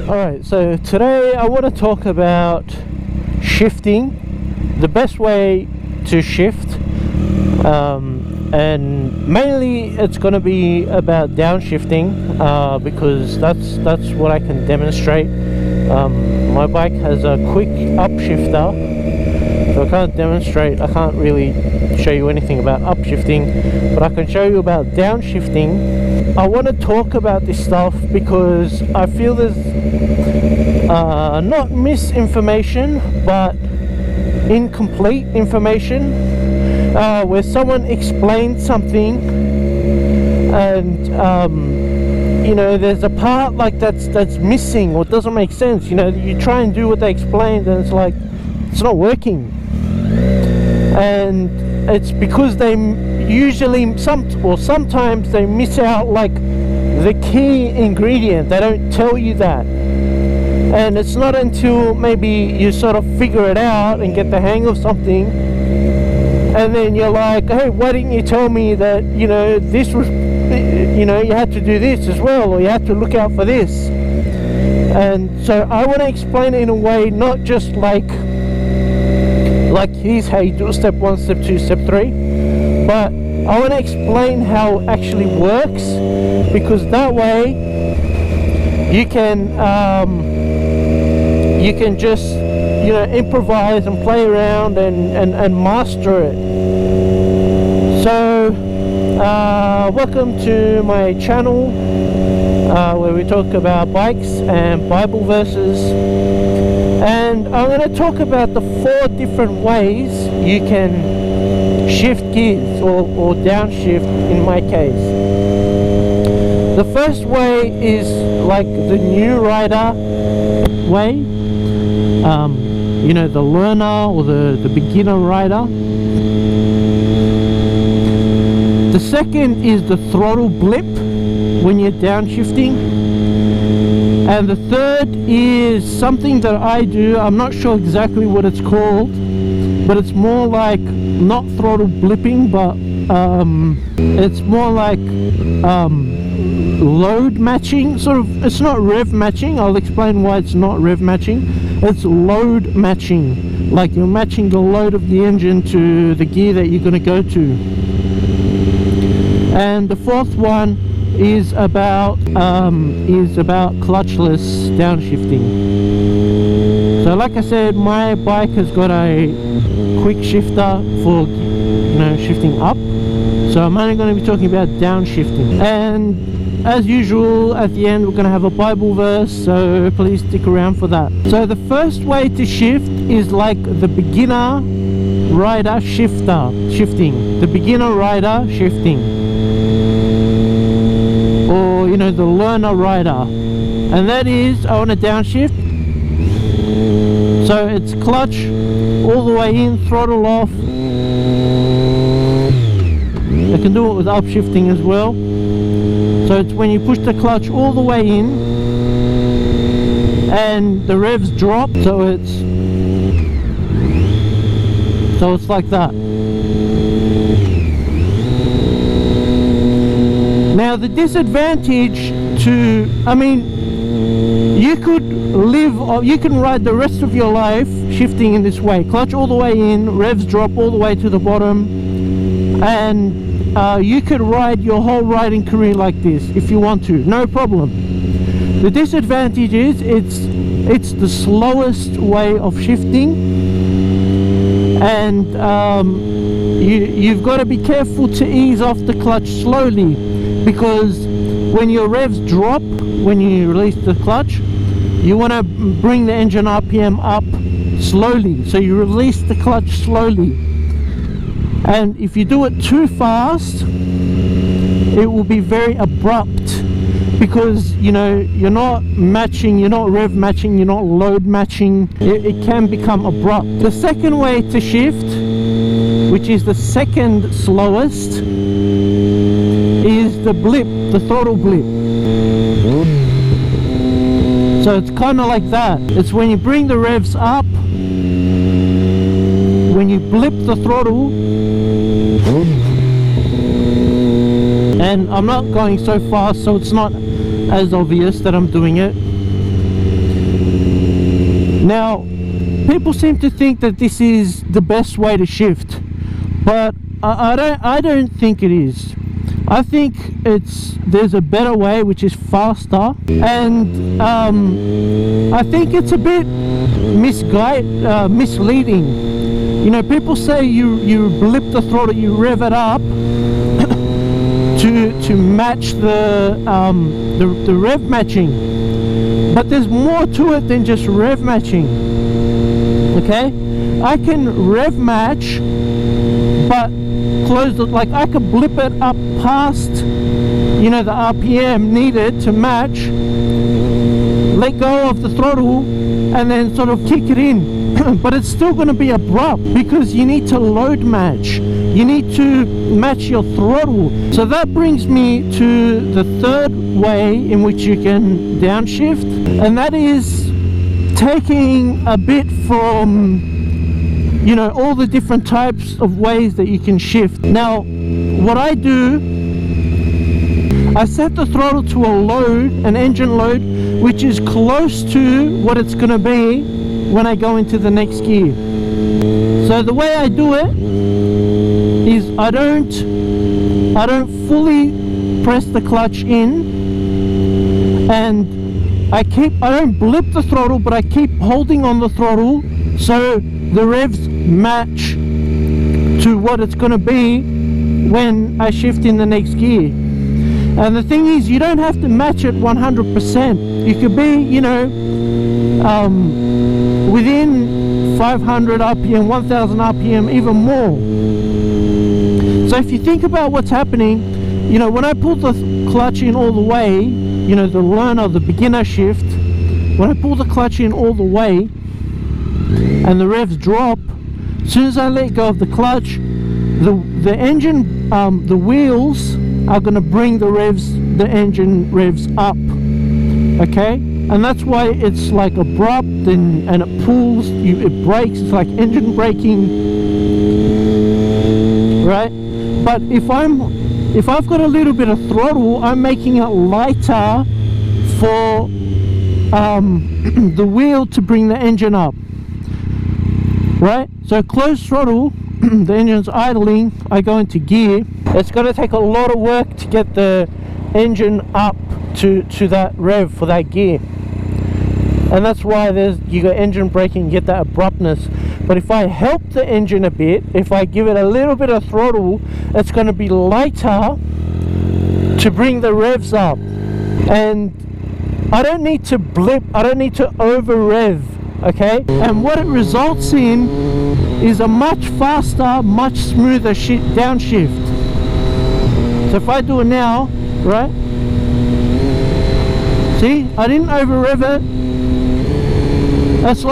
Alright, so today I want to talk about shifting, the best way to shift, and mainly it's going to be about downshifting, because that's what I can demonstrate. My bike has a quick upshifter, so I can't demonstrate, I can't really show you anything about upshifting, but I can show you about downshifting. I want to talk about this stuff because I feel there's not misinformation but incomplete information, where someone explains something and you know, there's a part like that's missing or doesn't make sense. You know, you try and do what they explained and it's like it's not working, and it's because they usually sometimes they miss out like the key ingredient. They don't tell you that, and it's not until maybe you sort of figure it out and get the hang of something, and then you're like, hey, why didn't you tell me that, you know, this was, you know, you had to do this as well, or you had to look out for this. And so I want to explain it in a way, not just like here's how you do it, step 1, step 2, step 3, but I want to explain how it actually works, because that way you can just, you know, improvise and play around and master it. So welcome to my channel, where we talk about bikes and Bible verses, and I'm going to talk about the 4 different ways you can shift gears or downshift in my case. The first way is like the new rider way, you know, the learner or the beginner rider. The second is the throttle blip when you're downshifting. And the third is something that I do, I'm not sure exactly what it's called, but it's more like not throttle blipping, but it's more like load matching, sort of. It's not rev matching. I'll explain why it's not rev matching. It's load matching, like you're matching the load of the engine to the gear that you're going to go to. And the fourth one is about clutchless downshifting. So like I said, my bike has got a quick shifter for, you know, shifting up, so I'm only going to be talking about downshifting. And as usual, at the end we're going to have a Bible verse, so please stick around for that. So the first way to shift is like the beginner rider shifting, the beginner rider shifting, or, you know, the learner rider, and that is, I want to downshift. So it's clutch all the way in, throttle off. I can do it with upshifting as well. So it's when you push the clutch all the way in and the revs drop, so it's like that. Now the disadvantage to, I mean, you can ride the rest of your life shifting in this way, clutch all the way in, revs drop all the way to the bottom, and you could ride your whole riding career like this if you want to, no problem. The disadvantage is it's the slowest way of shifting, and you've got to be careful to ease off the clutch slowly, because when your revs drop, when you release the clutch, you want to bring the engine RPM up slowly, so you release the clutch slowly. And if you do it too fast, it will be very abrupt, because, you know, you're not matching, you're not rev matching, you're not load matching. It can become abrupt. The second way to shift, which is the second slowest, is the blip, the throttle blip. So it's kind of like that. It's when you bring the revs up, when you blip the throttle, and I'm not going so fast, so it's not as obvious that I'm doing it. Now, people seem to think that this is the best way to shift, but I don't think it is. I think there's a better way, which is faster, and I think it's a bit misleading. You know, people say you blip the throttle, you rev it up to match the rev matching, but there's more to it than just rev matching. Okay, I can rev match, but close it, like I could blip it up past, you know, the RPM needed to match, let go of the throttle, and then sort of kick it in. But it's still going to be abrupt because you need to load match. You need to match your throttle. So that brings me to the third way in which you can downshift, and that is taking a bit from, you know, all the different types of ways that you can shift. Now, what I do, I set the throttle to a load, an engine load, which is close to what it's going to be when I go into the next gear. So the way I do it is I don't fully press the clutch in, and I don't blip the throttle, but I keep holding on the throttle so the revs match to what it's going to be when I shift in the next gear. And the thing is, you don't have to match it 100%. You could be, you know, within 500 RPM, 1000 RPM, even more. So if you think about what's happening, you know, when I pull the clutch in all the way, you know, the learner, the beginner shift, when I pull the clutch in all the way and the revs drop, as soon as I let go of the clutch, the engine, the wheels are going to bring the engine revs up. Okay, and that's why it's like abrupt and it pulls, it brakes. It's like engine braking, right? But if I've got a little bit of throttle, I'm making it lighter for the wheel to bring the engine up, right? So closed throttle, the engine's idling, I go into gear. It's going to take a lot of work to get the engine up to that rev for that gear, and that's why you got engine braking, you get that abruptness. But if I help the engine a bit, if I give it a little bit of throttle, it's going to be lighter to bring the revs up, and I don't need to blip, I don't need to over rev. Okay, and what it results in is a much faster, much smoother downshift. So if I do it now, right, see, I didn't over rev it. It's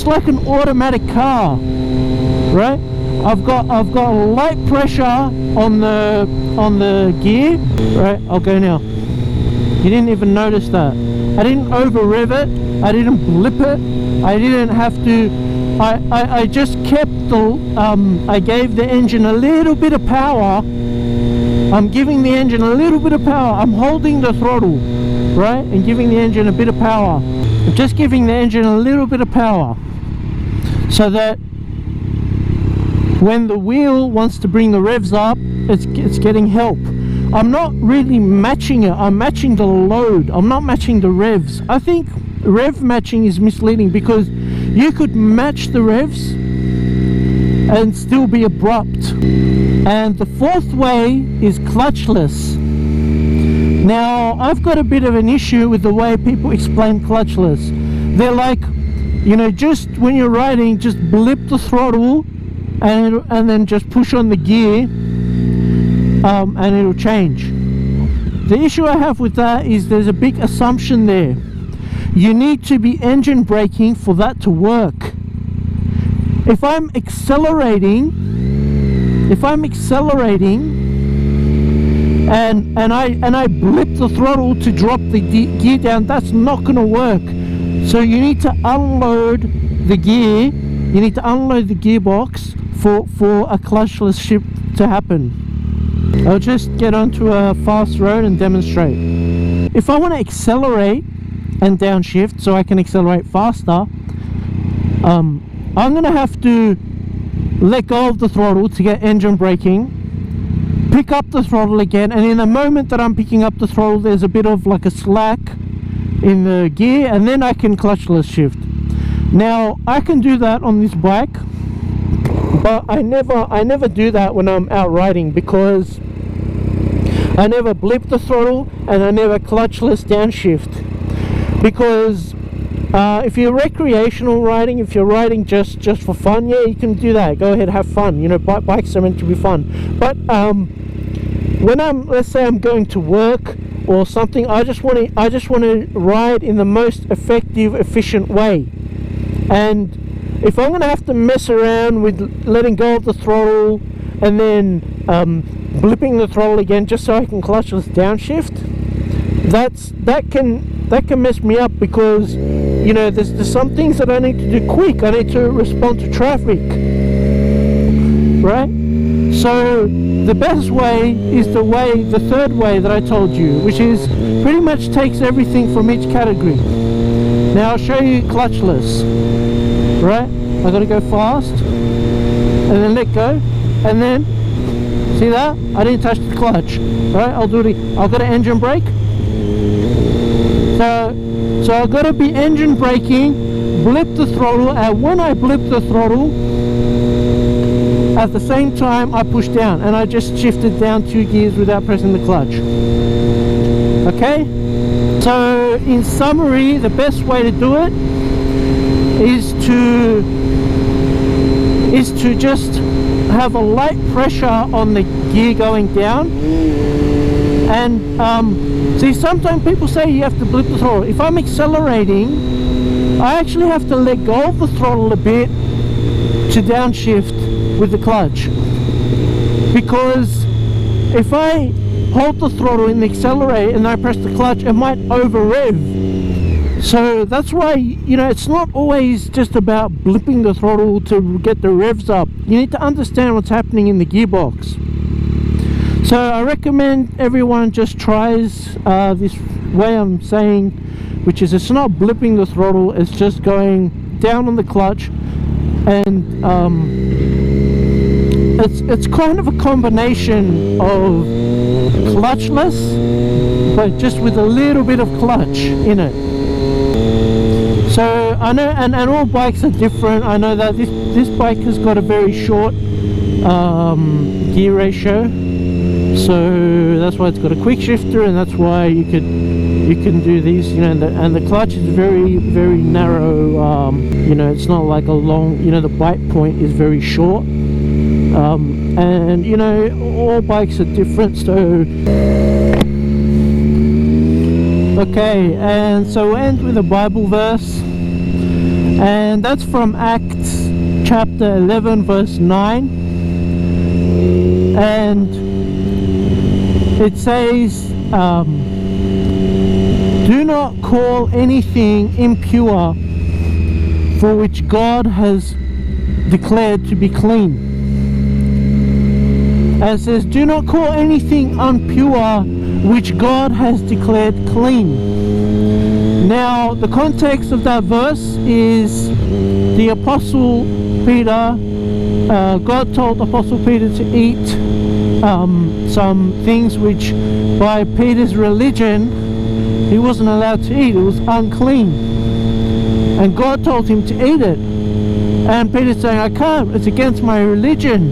like an automatic car, right? I've got light pressure on the gear, right? I'll go now. You didn't even notice that. I didn't over rev it. I didn't blip it. I didn't have to. I just kept I gave the engine a little bit of power. I'm giving the engine a little bit of power. I'm holding the throttle, right, and giving the engine a bit of power. I'm just giving the engine a little bit of power, so that when the wheel wants to bring the revs up, it's getting help. I'm not really matching it. I'm matching the load. I'm not matching the revs. I think rev matching is misleading, because you could match the revs and still be abrupt. And the fourth way is clutchless. Now, I've got a bit of an issue with the way people explain clutchless. They're like, you know, just when you're riding, just blip the throttle and then just push on the gear, and it'll change. The issue I have with that is there's a big assumption there. You need to be engine braking for that to work. If I'm accelerating and I blip the throttle to drop the gear down, that's not going to work. So you need to unload the gear. You need to unload the gearbox for a clutchless shift to happen. I'll just get onto a fast road and demonstrate. If I want to accelerate and downshift so I can accelerate faster, I'm gonna have to let go of the throttle to get engine braking, pick up the throttle again, and in the moment that I'm picking up the throttle, there's a bit of like a slack in the gear, and then I can clutchless shift. Now I can do that on this bike, but I never do that when I'm out riding, because I never blip the throttle and I never clutchless downshift. Because if you're recreational riding, if you're riding just for fun, yeah, you can do that. Go ahead, have fun. You know, bikes are meant to be fun. But when let's say I'm going to work or something, I just want to ride in the most effective, efficient way. And if I'm going to have to mess around with letting go of the throttle and then blipping the throttle again just so I can clutchless downshift, that can mess me up, because you know there's some things that I need to do quick. I need to respond to traffic, right? So the best way is the third way that I told you, which is pretty much takes everything from each category. Now I'll show you clutchless, right? I gotta go fast and then let go, and then see that? I didn't touch the clutch, right? I'll got an engine brake. So I've got to be engine braking, blip the throttle, and when I blip the throttle, at the same time I push down, and I just shifted down 2 gears without pressing the clutch. Okay? So in summary, the best way to do it is to just have a light pressure on the gear going down. And see, sometimes people say you have to blip the throttle. If I'm accelerating, I actually have to let go of the throttle a bit to downshift with the clutch, because if I hold the throttle and accelerate and I press the clutch, it might over rev. So that's why, you know, it's not always just about blipping the throttle to get the revs up. You need to understand what's happening in the gearbox. So I recommend everyone just tries this way I'm saying, which is it's not blipping the throttle, it's just going down on the clutch, and it's kind of a combination of clutchless, but just with a little bit of clutch in it. So I know, and all bikes are different. I know that this bike has got a very short gear ratio, so that's why it's got a quick shifter, and that's why you can do these, you know, and the clutch is very, very narrow. You know, it's not like a long, you know, the bite point is very short, and you know, all bikes are different. So okay, and so we'll end with a Bible verse, and that's from Acts chapter 11 verse 9, and it says, do not call anything impure for which God has declared to be clean. And it says, do not call anything impure which God has declared clean. Now the context of that verse is the Apostle Peter, God told Apostle Peter to eat some things which by Peter's religion he wasn't allowed to eat. It was unclean, and God told him to eat it, and Peter's saying, I can't, it's against my religion.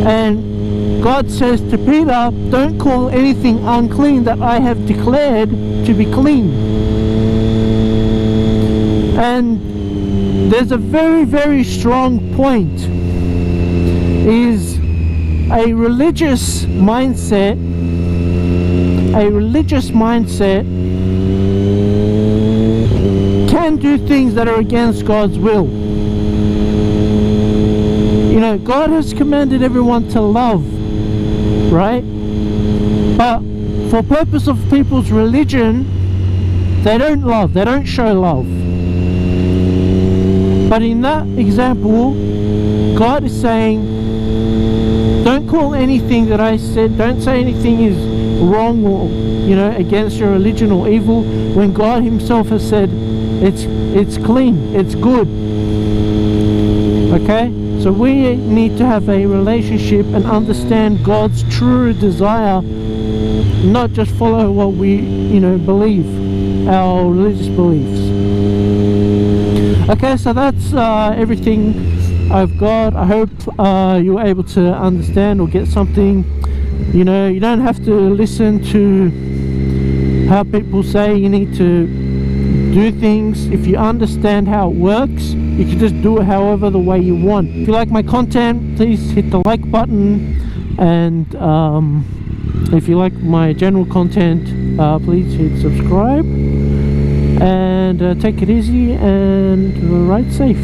And God says to Peter, don't call anything unclean that I have declared to be clean. And there's a very, very strong point, is a religious mindset can do things that are against God's will. You know, God has commanded everyone to love, right? But for purpose of people's religion, they don't love, they don't show love. But in that example, God is saying, don't call anything that I said, don't say anything is wrong or, you know, against your religion or evil, when God himself has said It's clean, it's good. Okay, so we need to have a relationship and understand God's true desire, not just follow what we believe, our religious beliefs. Okay, so that's everything I've got. I hope you're able to understand or get something. You don't have to listen to how people say you need to do things. If you understand how it works, you can just do it however the way you want. If you like my content, please hit the like button, and if you like my general content, please hit subscribe, and take it easy and ride safe.